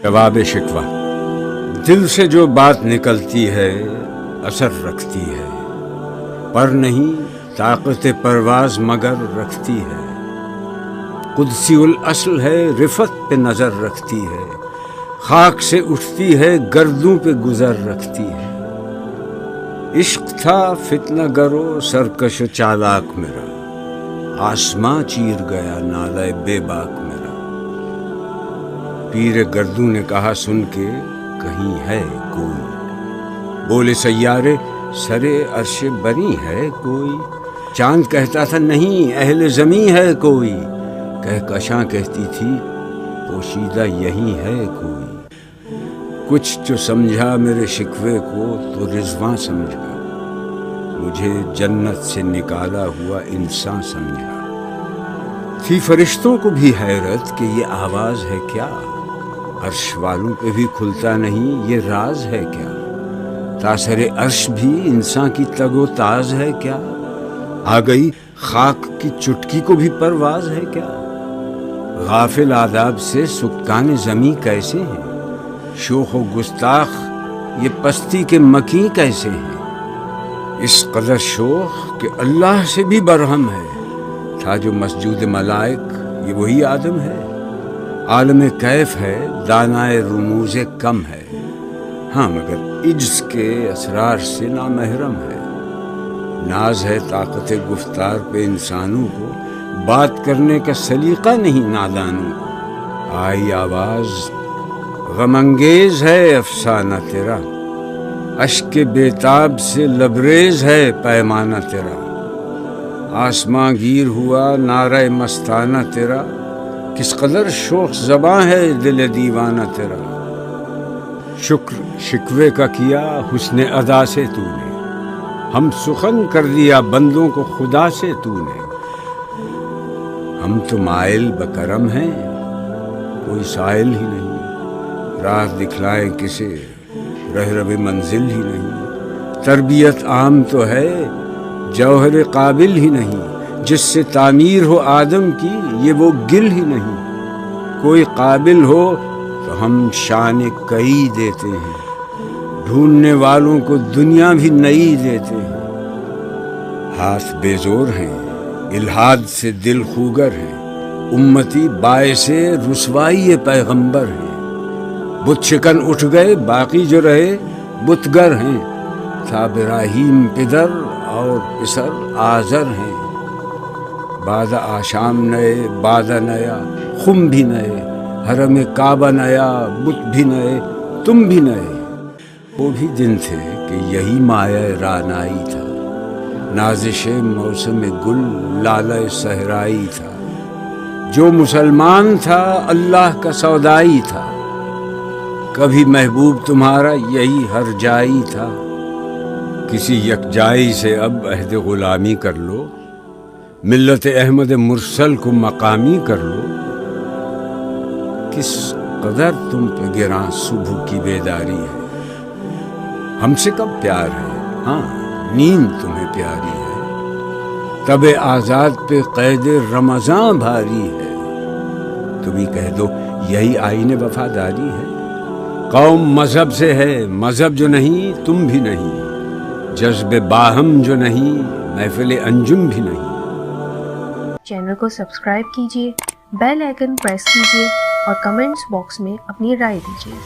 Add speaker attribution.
Speaker 1: جواب شکوہ: دل سے جو بات نکلتی ہے اثر رکھتی ہے، پر نہیں طاقت پرواز مگر رکھتی ہے۔ قدسی الاصل ہے، رفت پہ نظر رکھتی ہے، خاک سے اٹھتی ہے، گردوں پہ گزر رکھتی ہے۔ عشق تھا فتنہ گرو سرکش و چالاک میرا، آسماں چیر گیا نالہ بے باک میرا۔ پیر گردوں نے کہا سن کے کہیں ہے کوئی، بولے سیارے سرے عرش بری ہے کوئی۔ چاند کہتا تھا نہیں اہل زمیں ہے کوئی، کہکشاں کہتی تھی پوشیدہ یہی ہے کوئی۔ کچھ جو سمجھا میرے شکوے کو تو رضواں سمجھا، مجھے جنت سے نکالا ہوا انسان سمجھا۔ تھی فرشتوں کو بھی حیرت کہ یہ آواز ہے کیا، عرش والوں پہ بھی کھلتا نہیں یہ راز ہے کیا۔ تاثر عرش بھی انسان کی تگ و تاز ہے کیا، آ گئی خاک کی چٹکی کو بھی پرواز ہے کیا۔ غافل آداب سے سکان زمیں کیسے ہیں، شوخ و گستاخ یہ پستی کے مکیں کیسے ہیں۔ اس قدر شوخ کہ اللہ سے بھی برہم ہے، تھا جو مسجود ملائک یہ وہی آدم ہے۔ عالم کیف ہے دانائے رموز کم ہے، ہاں مگر عجز کے اسرار سے نامحرم ہے۔ ناز ہے طاقت گفتار پہ انسانوں کو، بات کرنے کا سلیقہ نہیں نادانوں کو۔ آئی آواز غم انگیز ہے افسانہ تیرا، اشک بیتاب سے لبریز ہے پیمانہ تیرا۔ آسماں گیر ہوا نعرہ مستانہ تیرا، کس قدر شوخ زباں ہے دل دیوانہ تیرا۔ شکر شکوے کا کیا حسن ادا سے تو نے، ہم سخن کر دیا بندوں کو خدا سے تو نے۔ ہم تو مائل بکرم ہیں کوئی سائل ہی نہیں، راہ دکھلائیں کسے رہرو منزل ہی نہیں۔ تربیت عام تو ہے جوہر قابل ہی نہیں، جس سے تعمیر ہو آدم کی یہ وہ گل ہی نہیں۔ کوئی قابل ہو تو ہم شان کئی دیتے ہیں، ڈھونڈنے والوں کو دنیا بھی نئی دیتے ہیں۔ ہاتھ بے زور ہیں الحاد سے دل خوگر ہیں، امتی باعث رسوائی پیغمبر ہیں۔ بت شکن اٹھ گئے باقی جو رہے بتگر ہیں، تھا ابراہیم پدر اور پسر آزر ہیں۔ بعد آشام نئے بعد نیا خم بھی نئے، حرم کعبہ نیا بت بھی نئے تم بھی نئے۔ وہ بھی دن تھے کہ یہی مایہ رعنائی تھا، نازش موسم گل لالہ صحرائی تھا۔ جو مسلمان تھا اللہ کا سودائی تھا، کبھی محبوب تمہارا یہی ہر جائی تھا۔ کسی یکجائی سے اب عہد غلامی کر لو، ملت احمد مرسل کو مقامی کر لو۔ کس قدر تم پہ گراں صبح کی بیداری ہے، ہم سے کب پیار ہے ہاں نیند تمہیں پیاری ہے۔ تب آزاد پہ قید رمضاں بھاری ہے، تم ہی کہہ دو یہی آئین وفاداری ہے۔ قوم مذہب سے ہے مذہب جو نہیں تم بھی نہیں، جذب باہم جو نہیں محفل انجم بھی نہیں۔
Speaker 2: چینل کو سبسکرائب کیجیے، بیل آئیکن پریس کیجیے اور کمنٹس باکس میں اپنی رائے دیجیے۔